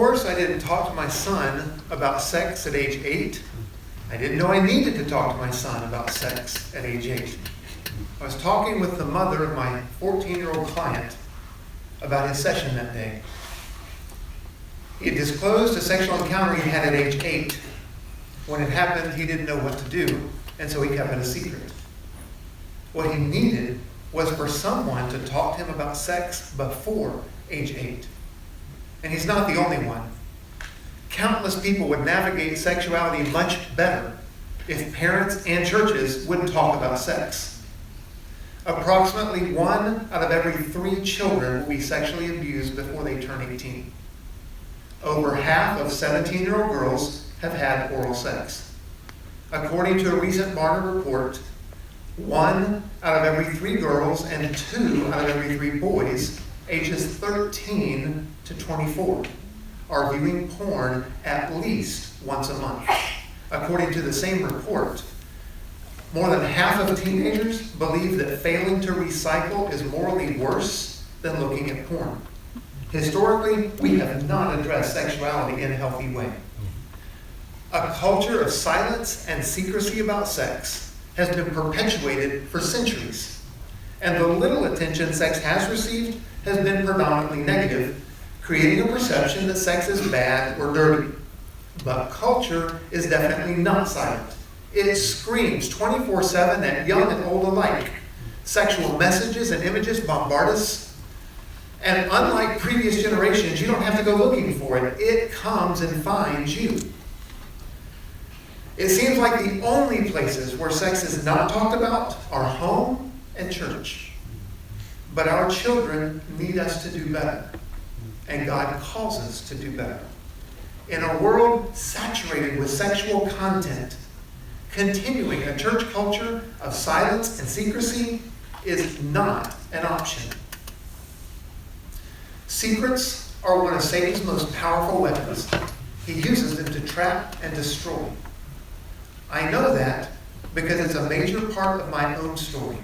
course, I didn't talk to my son about sex at age 8. I didn't know I needed to talk to my son about sex at age 8. I was talking with the mother of my 14-year-old client about his session that day. He had disclosed a sexual encounter he had at age 8. When it happened, he didn't know what to do, and so he kept it a secret. What he needed was for someone to talk to him about sex before age 8. And he's not the only one. Countless people would navigate sexuality much better if parents and churches would talk about sex. Approximately 1 out of every 3 children will be sexually abused before they turn 18. Over half of 17-year-old girls have had oral sex. According to a recent Barna report, 1 out of every 3 girls and 2 out of every 3 boys ages 13 to 24 are viewing porn at least once a month. According to the same report, more than half of teenagers believe that failing to recycle is morally worse than looking at porn. Historically, we have not addressed sexuality in a healthy way. A culture of silence and secrecy about sex has been perpetuated for centuries, and the little attention sex has received has been predominantly negative, creating a perception that sex is bad or dirty. But culture is definitely not silent. It screams 24/7 at young and old alike. Sexual messages and images bombard us, and unlike previous generations, you don't have to go looking for it. It comes and finds you. It seems like the only places where sex is not talked about are home and church. But our children need us to do better, and God calls us to do better. In a world saturated with sexual content, continuing a church culture of silence and secrecy is not an option. Secrets are one of Satan's most powerful weapons. He uses them to trap and destroy. I know that because it's a major part of my own story.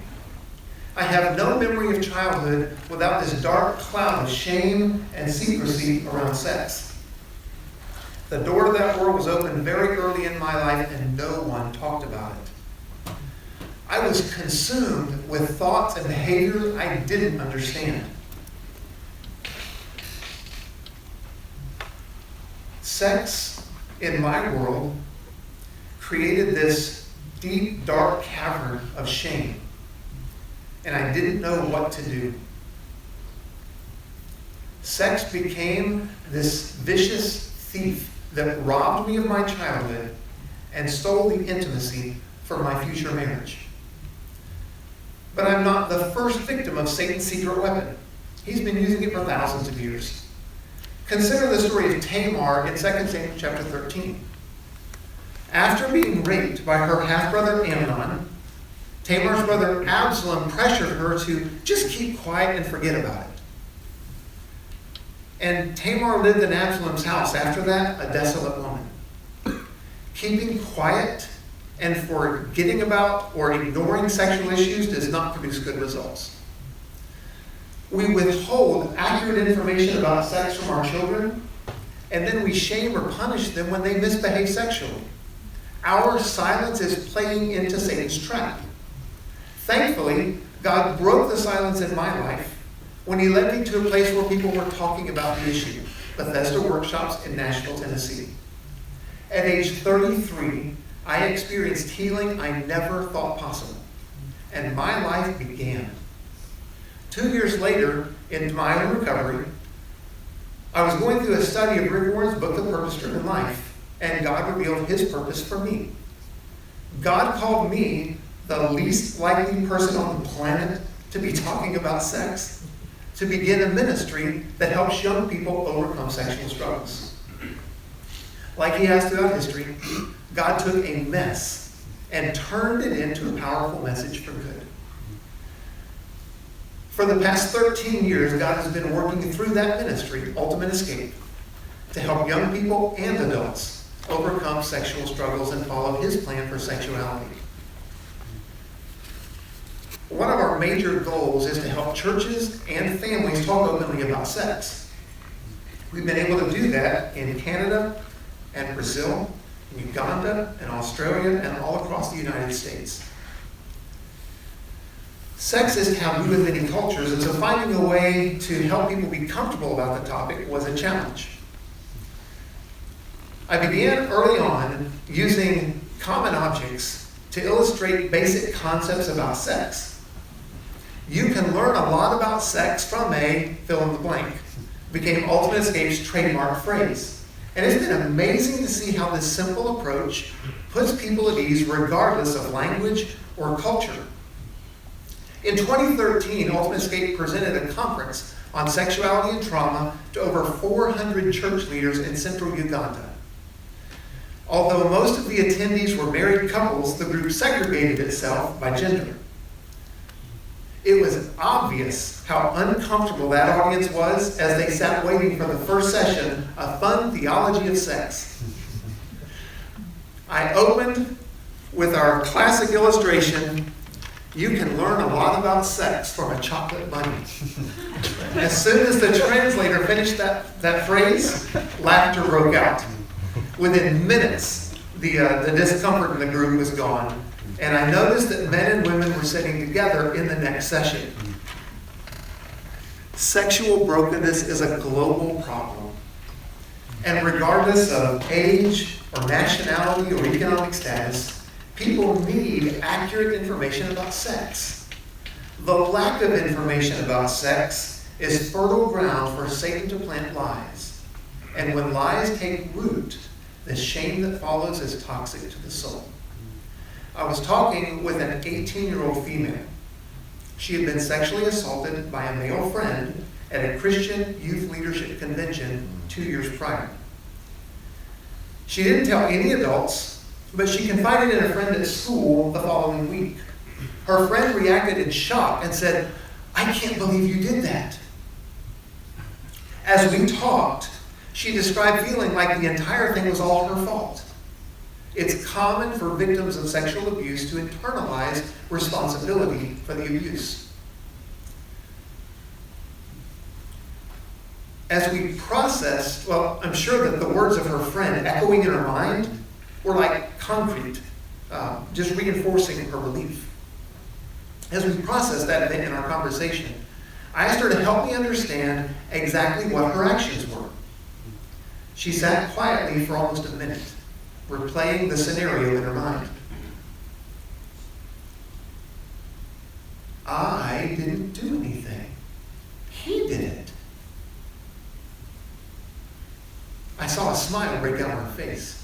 I have no memory of childhood without this dark cloud of shame and secrecy around sex. The door to that world was opened very early in my life, and no one talked about it. I was consumed with thoughts and behaviors I didn't understand. Sex, in my world, created this deep, dark cavern of shame, and I didn't know what to do. Sex became this vicious thief that robbed me of my childhood and stole the intimacy for my future marriage. But I'm not the first victim of Satan's secret weapon. He's been using it for thousands of years. Consider the story of Tamar in 2 Samuel chapter 13. After being raped by her half-brother Amnon, Tamar's brother Absalom pressured her to just keep quiet and forget about it. And Tamar lived in Absalom's house after that, a desolate woman. Keeping quiet and forgetting about or ignoring sexual issues does not produce good results. We withhold accurate information about sex from our children, and then we shame or punish them when they misbehave sexually. Our silence is playing into Satan's trap. Thankfully, God broke the silence in my life when he led me to a place where people were talking about the issue, Bethesda Workshops in Nashville, Tennessee. At age 33, I experienced healing I never thought possible, and my life began. 2 years later, in my own recovery, I was going through a study of Rick Warren's book, The Purpose-Driven Life, and God revealed his purpose for me. God called me the least likely person on the planet to be talking about sex, to begin a ministry that helps young people overcome sexual struggles. Like he has throughout history, God took a mess and turned it into a powerful message for good. For the past 13 years, God has been working through that ministry, Ultimate Escape, to help young people and adults overcome sexual struggles and follow his plan for sexuality. One of our major goals is to help churches and families talk openly about sex. We've been able to do that in Canada and Brazil, in Uganda and Australia, and all across the United States. Sex is taboo in many cultures, and so finding a way to help people be comfortable about the topic was a challenge. I began early on using common objects to illustrate basic concepts about sex. You can learn a lot about sex from a fill in the blank. It became Ultimate Escape's trademark phrase. And it's been amazing to see how this simple approach puts people at ease regardless of language or culture. In 2013, Ultimate Escape presented a conference on sexuality and trauma to over 400 church leaders in central Uganda. Although most of the attendees were married couples, the group segregated itself by gender. It was obvious how uncomfortable that audience was as they sat waiting for the first session, A Fun Theology of Sex. I opened with our classic illustration, you can learn a lot about sex from a chocolate bunny. As soon as the translator finished that phrase, laughter broke out. Within minutes, the discomfort in the group was gone, and I noticed that men and women were sitting together in the next session. Sexual brokenness is a global problem, and regardless of age or nationality or economic status, people need accurate information about sex. The lack of information about sex is fertile ground for Satan to plant lies, and when lies take root, the shame that follows is toxic to the soul. I was talking with an 18-year-old female. She had been sexually assaulted by a male friend at a Christian youth leadership convention 2 years prior. She didn't tell any adults, but she confided in a friend at school the following week. Her friend reacted in shock and said, "I can't believe you did that." As we talked, she described feeling like the entire thing was all her fault. It's common for victims of sexual abuse to internalize responsibility for the abuse. As we processed, well, I'm sure that the words of her friend echoing in her mind were like concrete, just reinforcing her belief. As we processed that event in our conversation, I asked her to help me understand exactly what her actions were. She sat quietly for almost a minute, replaying the scenario in her mind. I didn't do anything. He did it. I saw a smile break out on her face.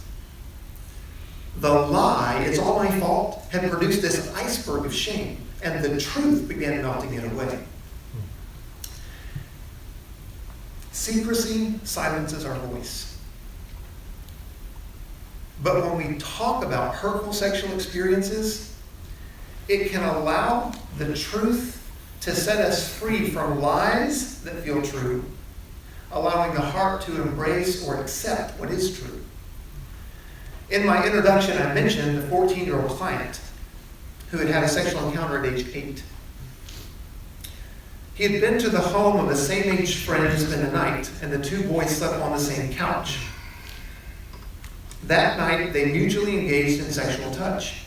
The lie, it's all my fault, had produced this iceberg of shame, and the truth began melting it away. Secrecy silences our voice. But when we talk about hurtful sexual experiences, it can allow the truth to set us free from lies that feel true, allowing the heart to embrace or accept what is true. In my introduction, I mentioned the 14-year-old client who had had a sexual encounter at age 8. He had been to the home of a same-age friend to spend the night, and the two boys slept on the same couch. That night, they mutually engaged in sexual touch.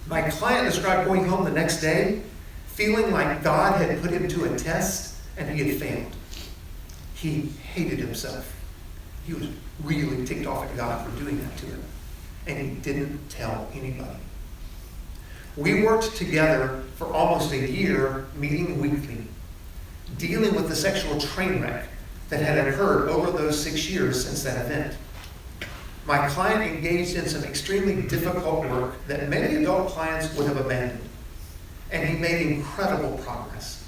My client described going home the next day, feeling like God had put him to a test and he had failed. He hated himself. He was really ticked off at God for doing that to him, and he didn't tell anybody. We worked together for almost a year, meeting weekly, dealing with the sexual train wreck that had occurred over those 6 years since that event. My client engaged in some extremely difficult work that many adult clients would have abandoned, and he made incredible progress.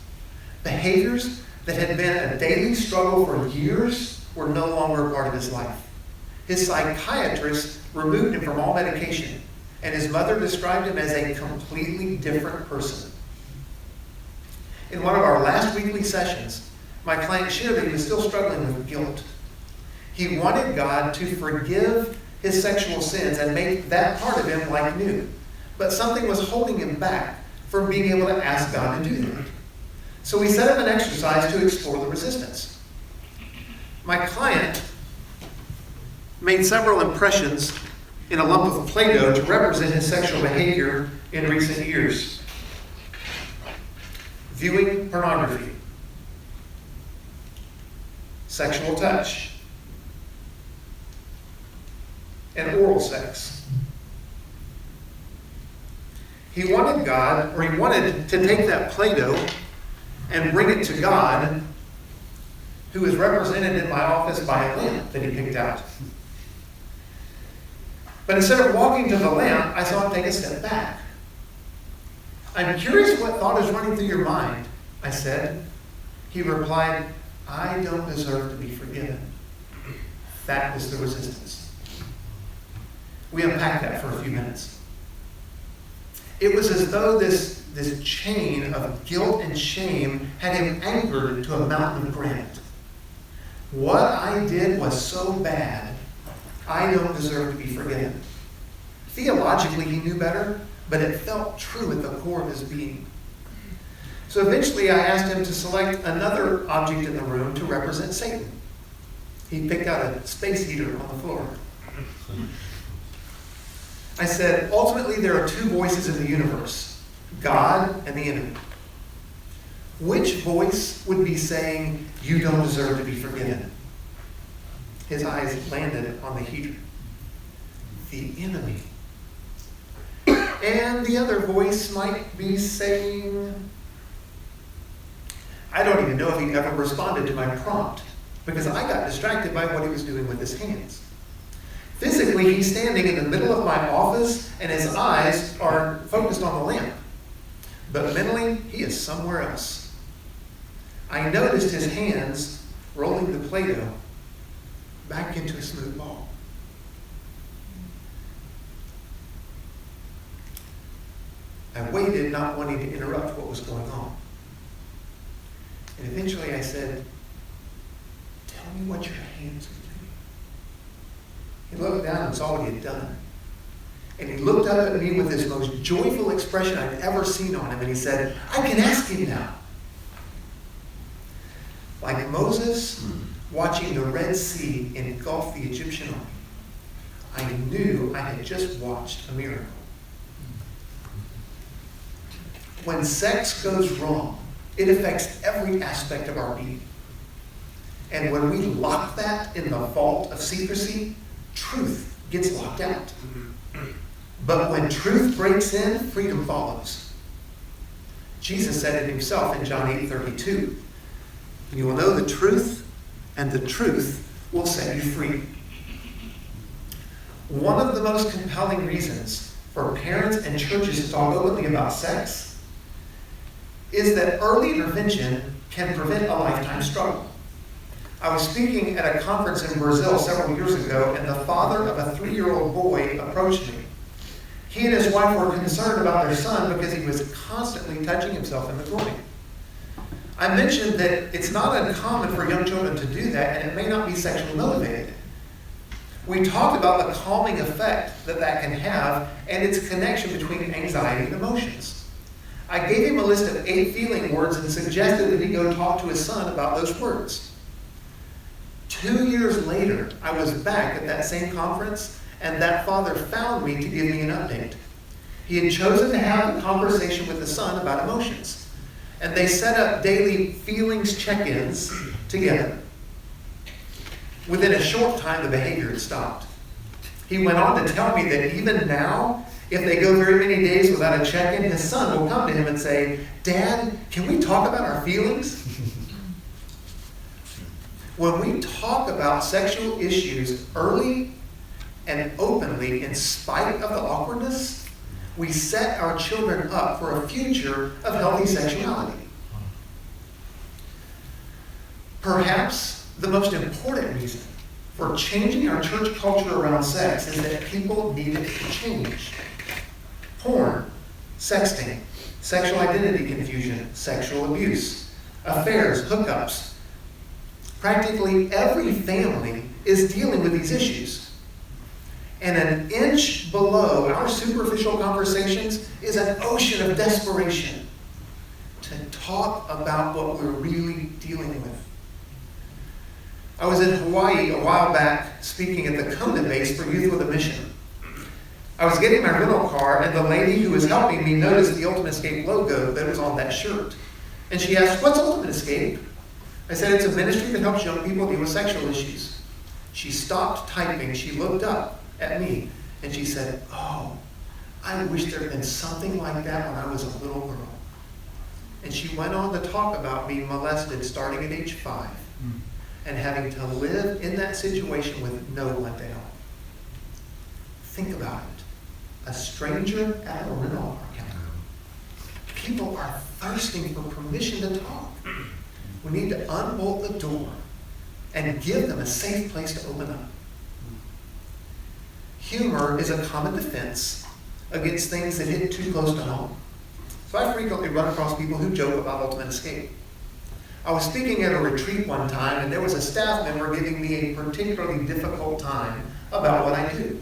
Behaviors that had been a daily struggle for years were no longer a part of his life. His psychiatrist removed him from all medication, and his mother described him as a completely different person. In one of our last weekly sessions, my client shared that he was still struggling with guilt. He wanted God to forgive his sexual sins and make that part of him like new, but something was holding him back from being able to ask God to do that. So we set up an exercise to explore the resistance. My client made several impressions in a lump of Play-Doh to represent his sexual behavior in recent years. Viewing pornography, sexual touch, and oral sex. He wanted to take that Play-Doh and bring it to God, who is represented in my office by a lamp that he picked out. But instead of walking to the lamp, I saw him take a step back. I'm curious what thought is running through your mind, I said. He replied, I don't deserve to be forgiven. That was the resistance. We unpacked that for a few minutes. It was as though this chain of guilt and shame had him anchored to a mountain of granite. What I did was so bad, I don't deserve to be forgiven. Theologically, he knew better, but it felt true at the core of his being. So eventually I asked him to select another object in the room to represent Satan. He picked out a space heater on the floor. I said, ultimately there are two voices in the universe, God and the enemy. Which voice would be saying, you don't deserve to be forgiven? His eyes landed on the heater. The enemy. And the other voice might be saying, I don't even know if he ever responded to my prompt, because I got distracted by what he was doing with his hands. Physically, he's standing in the middle of my office, and his eyes are focused on the lamp. But mentally, he is somewhere else. I noticed his hands rolling the Play-Doh back into a smooth ball. I waited, not wanting to interrupt what was going on. And eventually I said, tell me what your hands are doing. He looked down and saw what he had done. And he looked up at me with his most joyful expression I've ever seen on him, and he said, I can ask him now. Like Moses watching the Red Sea engulf the Egyptian army, I knew I had just watched a miracle. When sex goes wrong, it affects every aspect of our being. And when we lock that in the vault of secrecy, truth gets locked out. But when truth breaks in, freedom follows. Jesus said it himself in John 8:32. You will know the truth, and the truth will set you free. One of the most compelling reasons for parents and churches to talk openly about sex is that early intervention can prevent a lifetime struggle. I was speaking at a conference in Brazil several years ago, and the father of a 3-year-old boy approached me. He and his wife were concerned about their son because he was constantly touching himself in the groin. I mentioned that it's not uncommon for young children to do that, and it may not be sexually motivated. We talked about the calming effect that can have and its connection between anxiety and emotions. I gave him a list of 8 feeling words and suggested that he go talk to his son about those words. 2 years later, I was back at that same conference, and that father found me to give me an update. He had chosen to have a conversation with the son about emotions, and they set up daily feelings check-ins together. Within a short time, the behavior had stopped. He went on to tell me that even now, if they go very many days without a check-in, his son will come to him and say, Dad, can we talk about our feelings? When we talk about sexual issues early and openly, in spite of the awkwardness, we set our children up for a future of healthy sexuality. Perhaps the most important reason for changing our church culture around sex is that people need it to change. Porn, sexting, sexual identity confusion, sexual abuse, affairs, hookups. Practically every family is dealing with these issues. And an inch below our superficial conversations is an ocean of desperation to talk about what we're really dealing with. I was in Hawaii a while back speaking at the Kona base for Youth with a Mission. I was getting my rental car, and the lady who was helping me noticed the Ultimate Escape logo that was on that shirt. And she asked, "What's Ultimate Escape?" I said, "It's a ministry that helps young people deal with sexual issues." She stopped typing, she looked up at me, and she said, "Oh, I wish there had been something like that when I was a little girl." And she went on to talk about being molested starting at age 5 and having to live in that situation with no one to help. Think about it. A stranger at a rental car counter. People are thirsting for permission to talk. We need to unbolt the door and give them a safe place to open up. Humor is a common defense against things that hit too close to home. So I frequently run across people who joke about Ultimate Escape. I was speaking at a retreat one time, and there was a staff member giving me a particularly difficult time about what I do.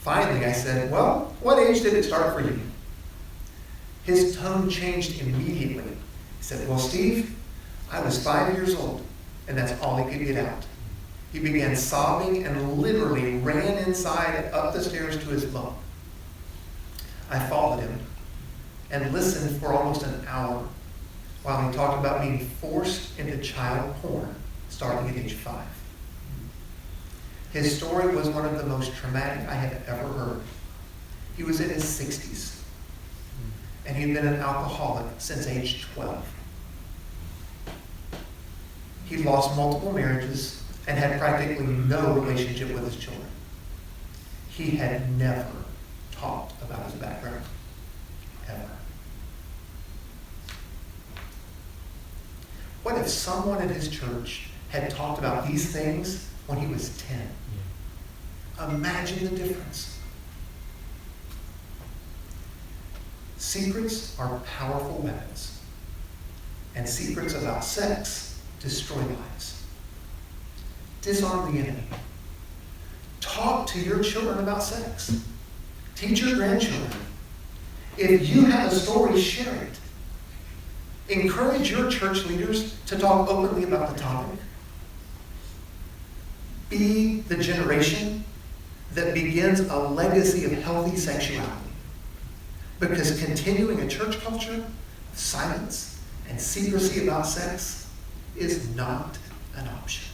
Finally, I said, "Well, what age did it start for you?" His tone changed immediately. He said, "Well, Steve, I was 5 years old, and that's all he could get out." He began sobbing and literally ran inside and up the stairs to his bunk. I followed him and listened for almost an hour while he talked about being forced into child porn starting at age 5. His story was one of the most traumatic I have ever heard. He was in his 60s, and he'd been an alcoholic since age 12. He lost multiple marriages and had practically no relationship with his children. He had never talked about his background, ever. What if someone at his church had talked about these things when he was 10? Imagine the difference. Secrets are powerful weapons, and secrets about sex destroy lives. Disarm the enemy. Talk to your children about sex. Teach your grandchildren. If you have a story, share it. Encourage your church leaders to talk openly about the topic. Be the generation that begins a legacy of healthy sexuality. Because continuing a church culture of silence and secrecy about sex is not an option.